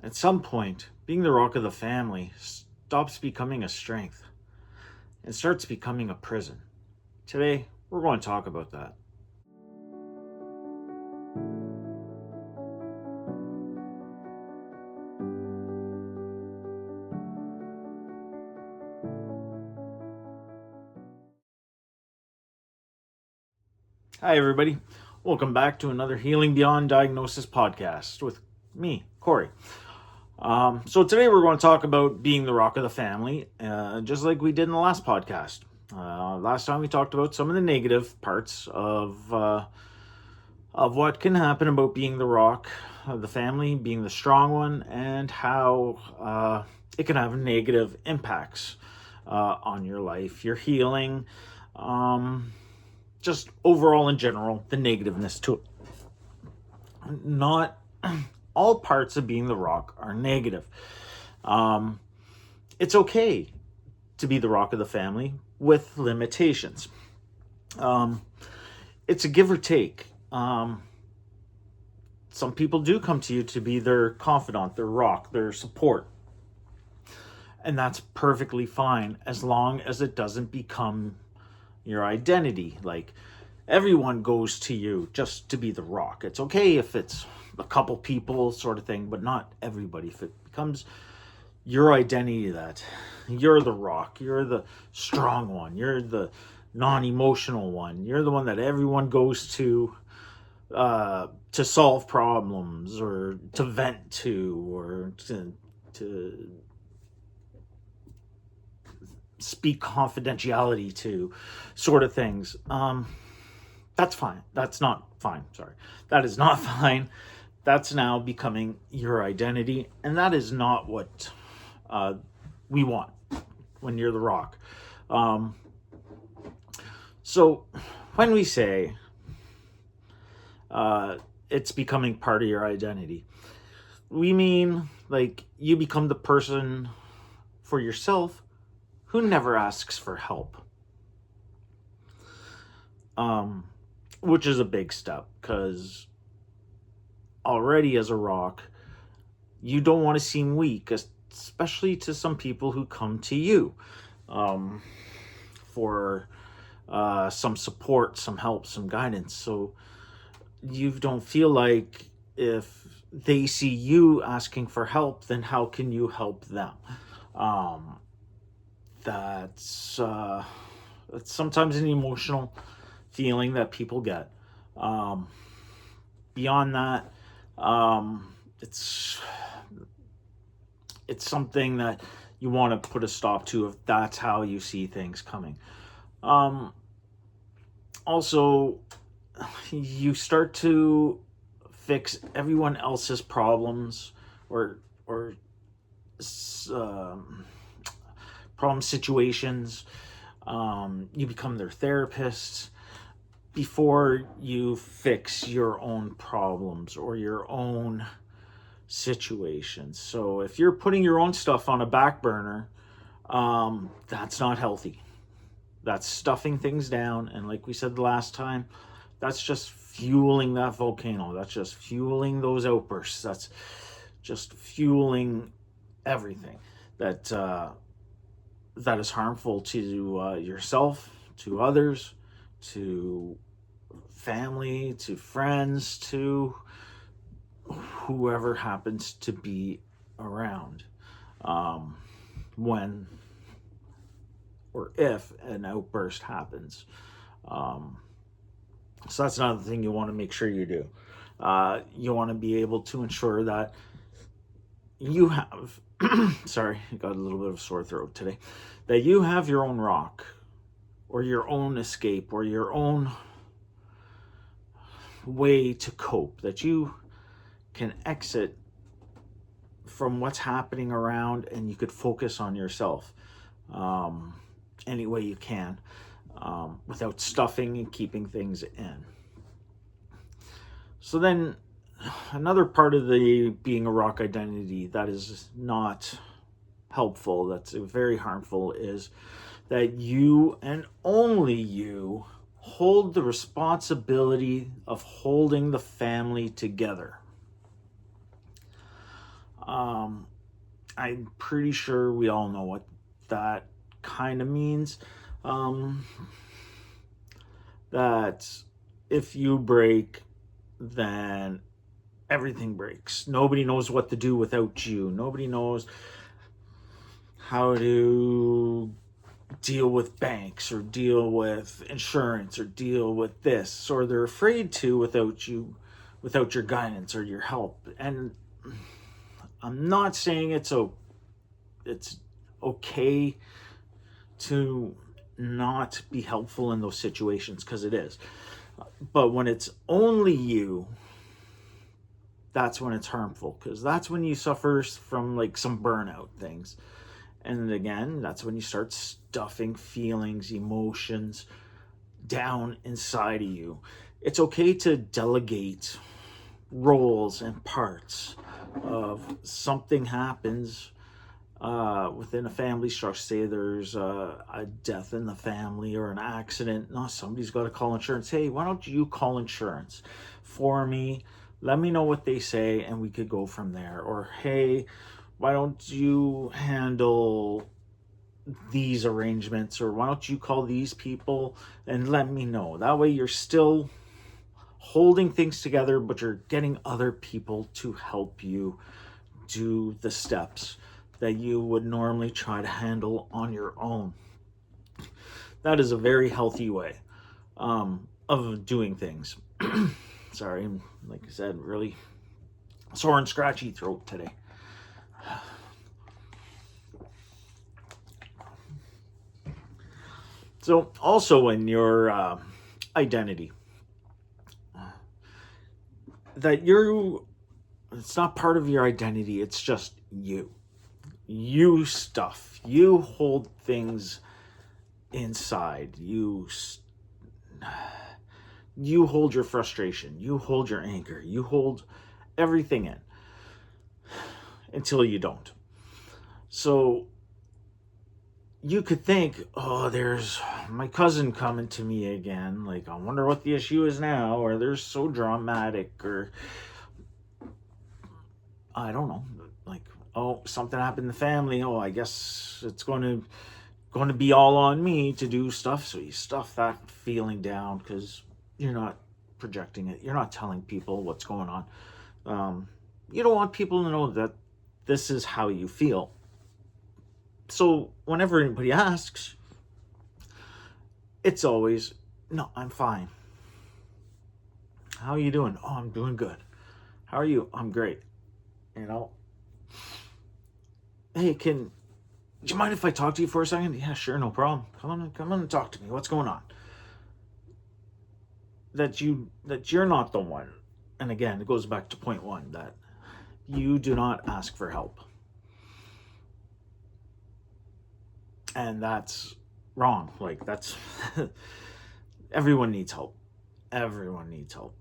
At some point, being the rock of the family stops becoming a strength and starts becoming a prison. Today, we're going to talk about that. Hi, everybody. Welcome back to another Healing Beyond Diagnosis podcast with me, Corey. So today we're going to talk about being the rock of the family, just like we did in the last podcast. Last time we talked about some of the negative parts of what can happen about being the rock of the family, being the strong one, and how it can have negative impacts on your life, your healing, just overall in general, the negativeness to it. Not all parts of being the rock are negative. It's okay to be the rock of the family with limitations. It's a give or take. Some people do come to you to be their confidant, their rock, their support. And that's perfectly fine as long as it doesn't become your identity. Like, everyone goes to you just to be the rock. It's okay if it's a couple people sort of thing, but not everybody. If it becomes your identity that you're the rock, you're the strong one, you're the non-emotional one, you're the one that everyone goes to solve problems or to vent to or to speak confidentiality to, sort of things. That's fine. That's not fine. Sorry. That is not fine. That's now becoming your identity. And that is not what we want when you're the rock. So when we say it's becoming part of your identity, we mean like you become the person for yourself who never asks for help. Which is a big step, because already as a rock, you don't want to seem weak, especially to some people who come to you for some support, some help, some guidance. So you don't feel like if they see you asking for help, then how can you help them? That's sometimes an emotional feeling that people get. Beyond that, it's something that you want to put a stop to if that's how you see things coming. Also, you start to fix everyone else's problems or problem situations. You become their therapist before you fix your own problems or your own situations. So if you're putting your own stuff on a back burner, that's not healthy. That's stuffing things down. And like we said the last time, that's just fueling that volcano. That's just fueling those outbursts. That's just fueling everything that is harmful to yourself, to others, to family, to friends, to whoever happens to be around when or if an outburst happens. So that's another thing you want to make sure you do. You want to be able to ensure that you have, sorry, I got a little bit of a sore throat today, that you have your own rock or your own escape or your own way to cope, that you can exit from what's happening around and you could focus on yourself any way you can without stuffing and keeping things in. So then another part of the being a rock identity that is not helpful, that's very harmful, is that you and only you hold the responsibility of holding the family together. Um, I'm pretty sure we all know what that kind of means. Um, that if you break, then everything breaks. Nobody knows what to do without you. Nobody knows how to deal with banks or deal with insurance or deal with this, or they're afraid to without you, without your guidance or your help. And I'm not saying it's okay to not be helpful in those situations, because it is. But when it's only you, that's when it's harmful, because that's when you suffer from like some burnout things. And again, that's when you start stuffing feelings, emotions down inside of you. It's okay to delegate roles and parts of something happens within a family structure. Say there's a death in the family or an accident. No, somebody's got to call insurance. Hey, why don't you call insurance for me? Let me know what they say and we could go from there. Or, hey, why don't you handle these arrangements? Or why don't you call these people and let me know? That way you're still holding things together, but you're getting other people to help you do the steps that you would normally try to handle on your own. That is a very healthy way of doing things. Sorry, like I said, really sore and scratchy throat today. So, also in your identity, that it's not part of your identity, it's just you. You stuff, you hold things inside. You hold your frustration, you hold your anger, you hold everything in until you don't. So you could think, oh, there's my cousin coming to me again, like I wonder what the issue is now, or they're so dramatic, or I don't know, like, oh, something happened in the family, oh, I guess it's going to be all on me to do stuff. So you stuff that feeling down because you're not projecting it. You're not telling people what's going on. You don't want people to know that this is how you feel. So whenever anybody asks, it's always, no, I'm fine. How are you doing? Oh, I'm doing good. How are you? I'm great. You know, hey, do you mind if I talk to you for a second? Yeah, sure, no problem. Come on and talk to me. What's going on? That you're not the one. And again, it goes back to point one, that you do not ask for help. And that's wrong. Like, that's everyone needs help. Everyone needs help.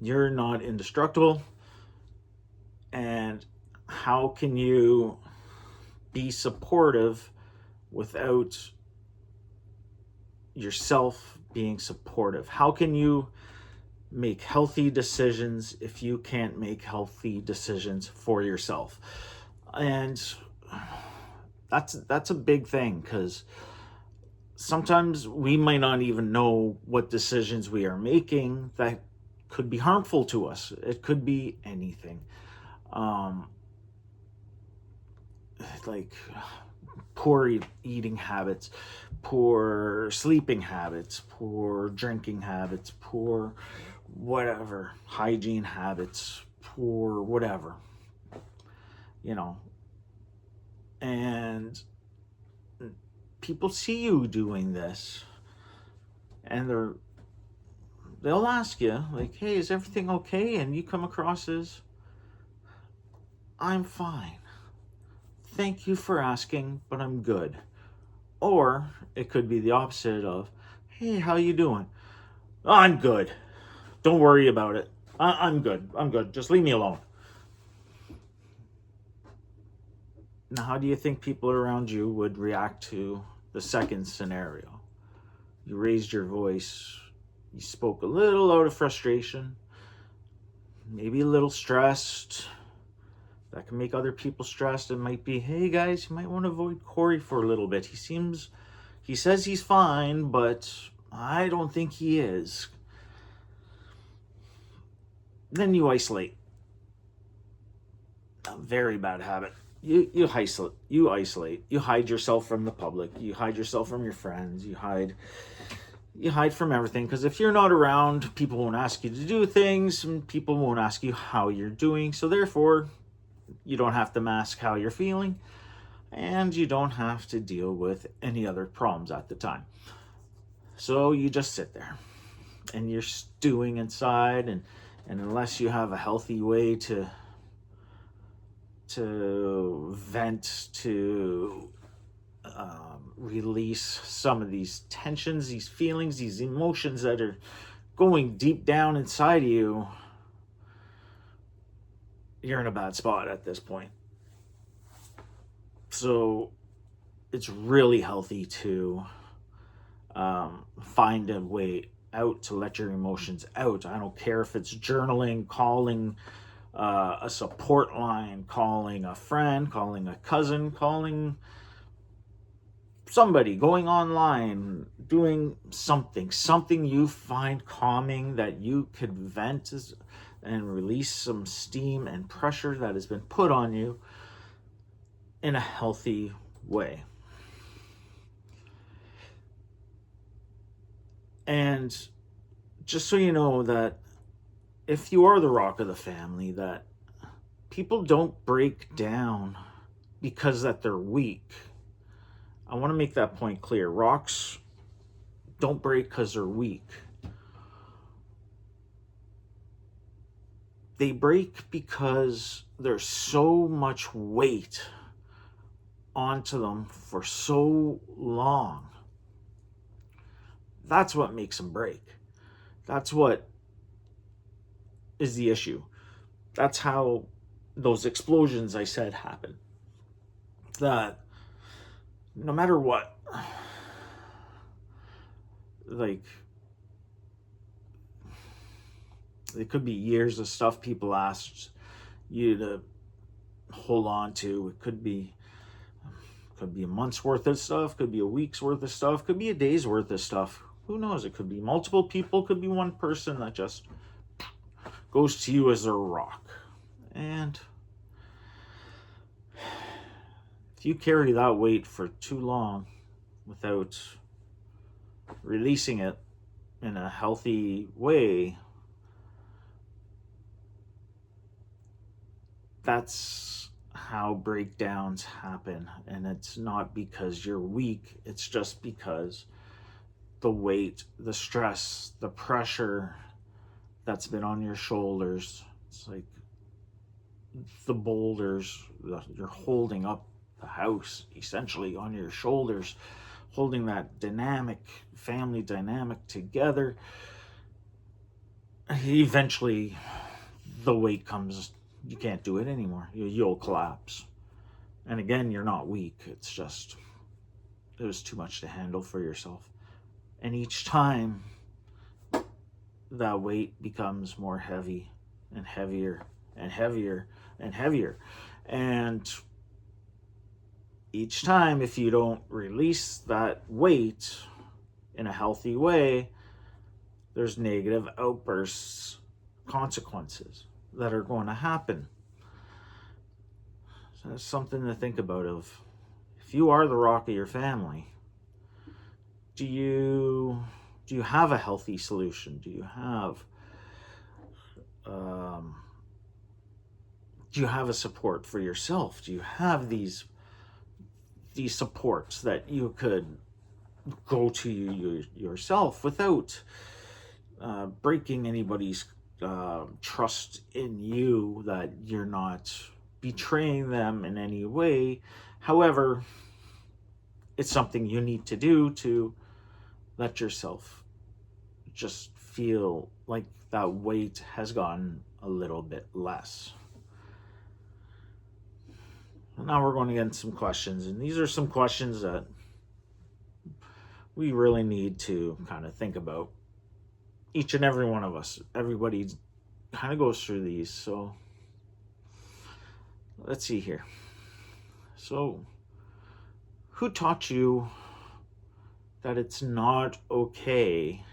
You're not indestructible. And how can you be supportive without yourself being supportive? How can you make healthy decisions if you can't make healthy decisions for yourself? And that's a big thing, because sometimes we might not even know what decisions we are making that could be harmful to us. It could be anything. Like poor eating habits, poor sleeping habits, poor drinking habits, poor whatever, hygiene habits, poor whatever, you know. And people see you doing this, and they'll ask you, like, hey, is everything okay? And you come across as, I'm fine. Thank you for asking, but I'm good. Or it could be the opposite of, hey, how you doing? I'm good. Don't worry about it. I'm good. I'm good. Just leave me alone. Now, how do you think people around you would react to the second scenario? You raised your voice. You spoke a little out of frustration, maybe a little stressed, that can make other people stressed. It might be, hey guys, you might want to avoid Corey for a little bit. He says he's fine, but I don't think he is. Then you isolate. A very bad habit. You isolate. You hide yourself from the public. You hide yourself from your friends. You hide from everything, because if you're not around, people won't ask you to do things, and people won't ask you how you're doing. So therefore, you don't have to mask how you're feeling, and you don't have to deal with any other problems at the time. So you just sit there and you're stewing inside, and unless you have a healthy way to vent, to release some of these tensions, these feelings, these emotions that are going deep down inside of you, you're in a bad spot at this point. So it's really healthy to find a way out to let your emotions out. I don't care if it's journaling, calling a support line, calling a friend, calling a cousin, calling somebody, going online, doing something you find calming, that you could vent and release some steam and pressure that has been put on you in a healthy way. And just so you know, that if you are the rock of the family, that people don't break down because that they're weak. I want to make that point clear. Rocks don't break because they're weak. They break because there's so much weight onto them for so long. That's what makes them break. That's what is the issue. That's how those explosions I said happen. That no matter what, like, it could be years of stuff people asked you to hold on to. It could be a month's worth of stuff, could be a week's worth of stuff, could be a day's worth of stuff. Who knows? It could be multiple people, could be one person that just goes to you as a rock. And if you carry that weight for too long without releasing it in a healthy way, that's how breakdowns happen. And it's not because you're weak, it's just because the weight, the stress, the pressure that's been on your shoulders, it's like the boulders you're holding up the house essentially on your shoulders, holding that family dynamic together. Eventually the weight comes, you can't do it anymore. You'll collapse. And again, you're not weak, it's just it was too much to handle for yourself. And each time that weight becomes more heavy and heavier and heavier and heavier. And each time, if you don't release that weight in a healthy way, there's negative outbursts, consequences that are going to happen. So that's something to think about. Of if you are the rock of your family, do you have a healthy solution? Do you have a support for yourself? Do you have these supports that you could go to yourself without breaking anybody's trust in you, that you're not betraying them in any way? However, it's something you need to do to let yourself just feel like that weight has gotten a little bit less. Now we're going to get into some questions, and these are some questions that we really need to kind of think about. Each and every one of us, everybody kind of goes through these. So let's see here. So, who taught you that it's not okay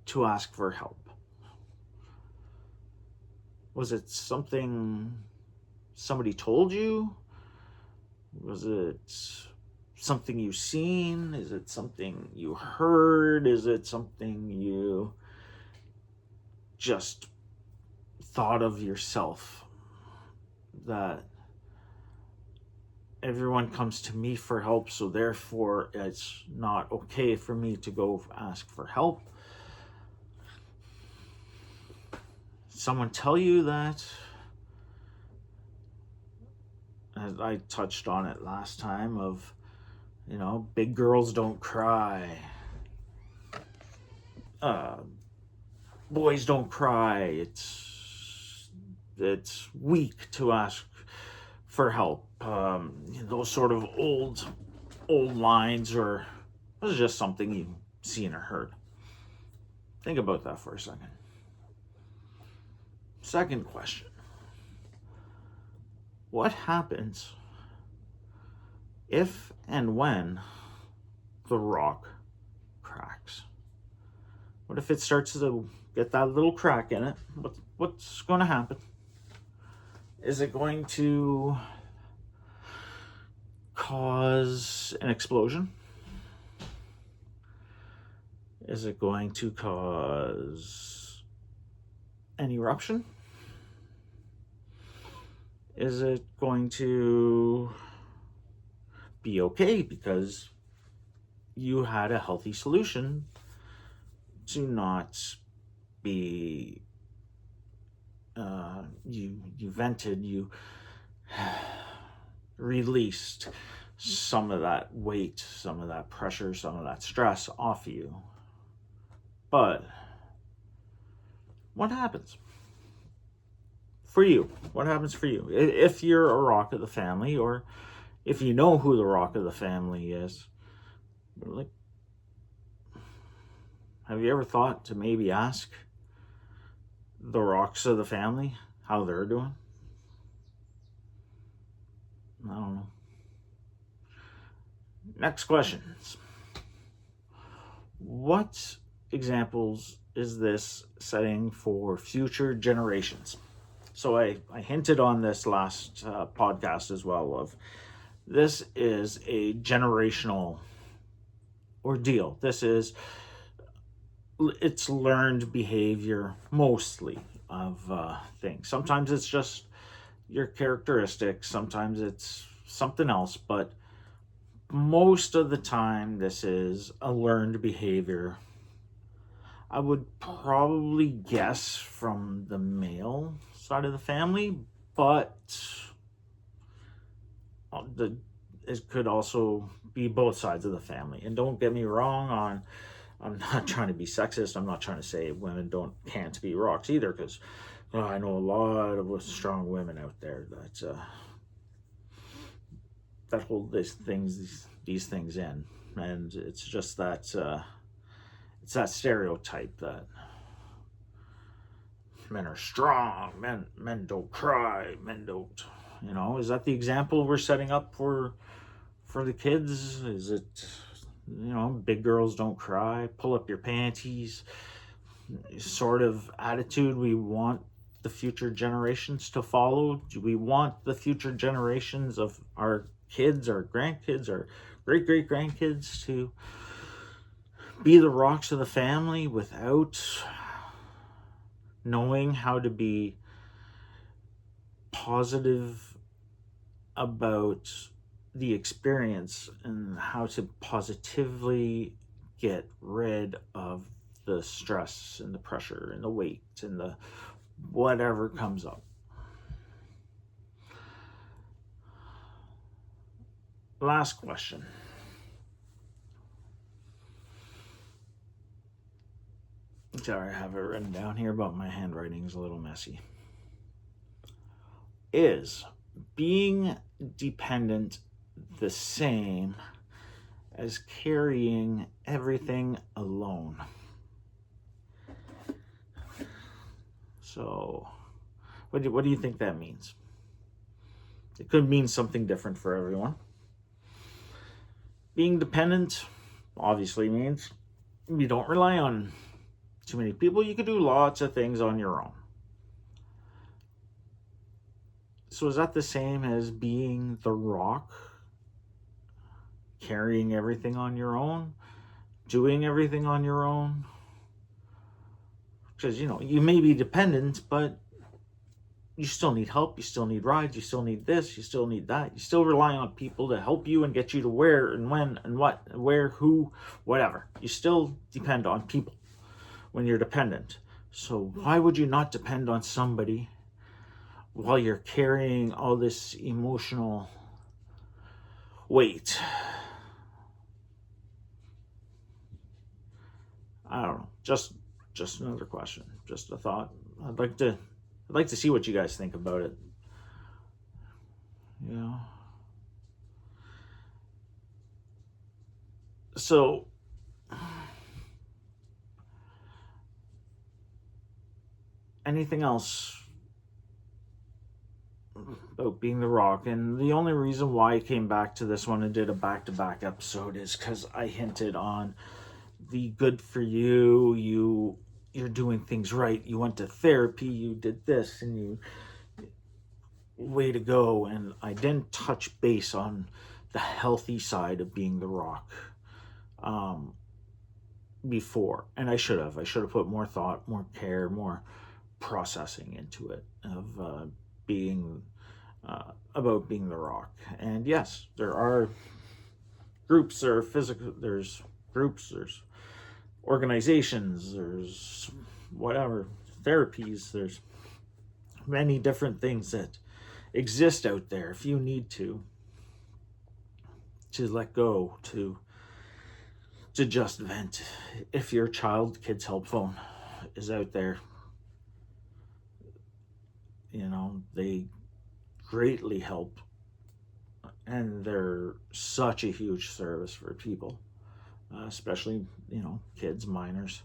to ask for help? Was it something somebody told you? Was it something you seen? Is it something you heard? Is it something you just thought of yourself? That everyone comes to me for help, so therefore it's not okay for me to go ask for help. Someone tell you that? As I touched on it last time, of, big girls don't cry. Boys don't cry. It's weak to ask for help. Those sort of old lines, or this is just something you've seen or heard. Think about that for a second. Second question. What happens if and when the rock cracks? What if it starts to get that little crack in it? What's going to happen? Is it going to cause an explosion? Is it going to cause an eruption? Is it going to be okay because you had a healthy solution to not be, you vented, you released some of that weight, some of that pressure, some of that stress off you. But what happens for you? What happens for you? If you're a rock of the family, or if you know who the rock of the family is, like, have you ever thought to maybe ask the rocks of the family how they're doing? I don't know. Next question. What examples is this setting for future generations? So I hinted on this last podcast as well, of this is a generational ordeal. It's learned behavior mostly of things. Sometimes it's just your characteristics, sometimes it's something else, but most of the time this is a learned behavior. I would probably guess from the male side of the family, but it could also be both sides of the family. And don't get me wrong, I'm not trying to be sexist. I'm not trying to say women can't be rocks either, because I know a lot of strong women out there that hold these things in, and it's just that it's that stereotype that men are strong, men don't cry, men don't. Is that the example we're setting up for the kids? Is it, big girls don't cry, pull up your panties sort of attitude we want the future generations to follow? Do we want the future generations of our kids, our grandkids, our great grandkids to be the rocks of the family without knowing how to be positive about the experience and how to positively get rid of the stress and the pressure and the weight and the whatever comes up? Last question. Sorry, I have it written down here, but my handwriting is a little messy. Is being dependent the same as carrying everything alone? So, what do you think that means? It could mean something different for everyone. Being dependent obviously means you don't rely on too many people. You can do lots of things on your own. So is that the same as being the rock? Carrying everything on your own? Doing everything on your own? Because, you may be dependent, but you still need help. You still need rides. You still need this. You still need that. You still rely on people to help you and get you to where and when and what and where, who, whatever. You still depend on people when you're dependent. So why would you not depend on somebody while you're carrying all this emotional weight? I don't know. Just another question. Just a thought. I'd like to see what you guys think about it. So anything else about being the rock? And the only reason why I came back to this one and did a back-to-back episode is because I hinted on the good for you. You're doing things right. You went to therapy. You did this, and you way to go. And I didn't touch base on the healthy side of being the rock before, and I should have put more thought, more care, more processing into it of being about being the rock. And yes, there are groups, there's groups, there's organizations, there's whatever, therapies, there's many different things that exist out there if you need to let go, to just vent. If your kids help phone is out there, they greatly help, and they're such a huge service for people, especially kids, minors.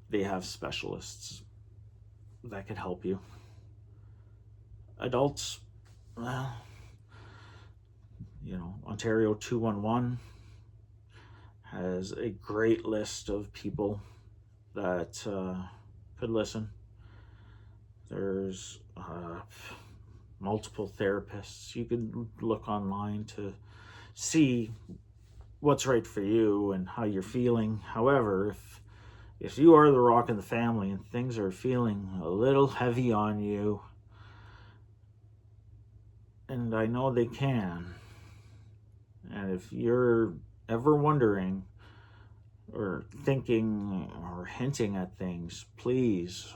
They have specialists that could help you. Adults, well, Ontario 211 has a great list of people that could listen. There's multiple therapists. You could look online to see what's right for you and how you're feeling. However, if you are the rock in the family and things are feeling a little heavy on you, and I know they can, and if you're ever wondering or thinking or hinting at things, please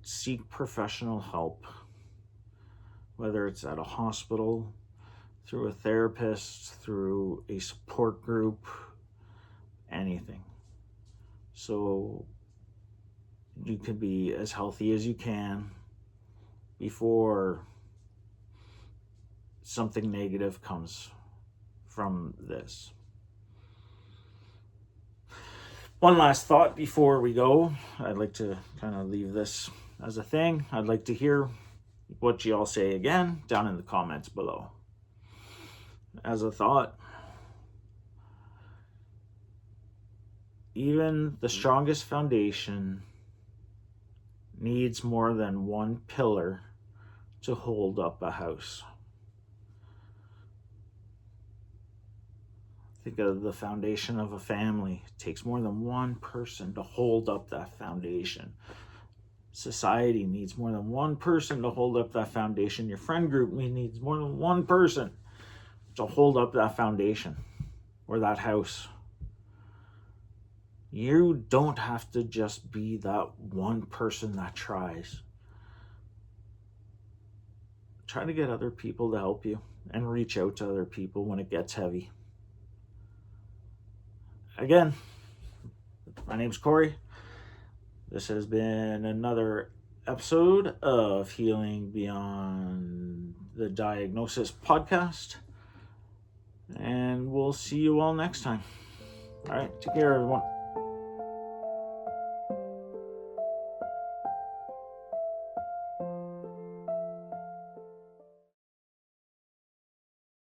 seek professional help, whether it's at a hospital, through a therapist, through a support group, anything. So you can be as healthy as you can before something negative comes from this. One last thought before we go. I'd like to kind of leave this as a thing. I'd like to hear what you all say again down in the comments below. As a thought, even the strongest foundation needs more than one pillar to hold up a house. Think of the foundation of a family. It takes more than one person to hold up that foundation. Society needs more than one person to hold up that foundation. Your friend group needs more than one person to hold up that foundation or that house. You don't have to just be that one person that tries. Try to get other people to help you and reach out to other people when it gets heavy. Again, my name's Corey. This has been another episode of Healing Beyond the Diagnosis podcast. And we'll see you all next time. All right, take care, everyone.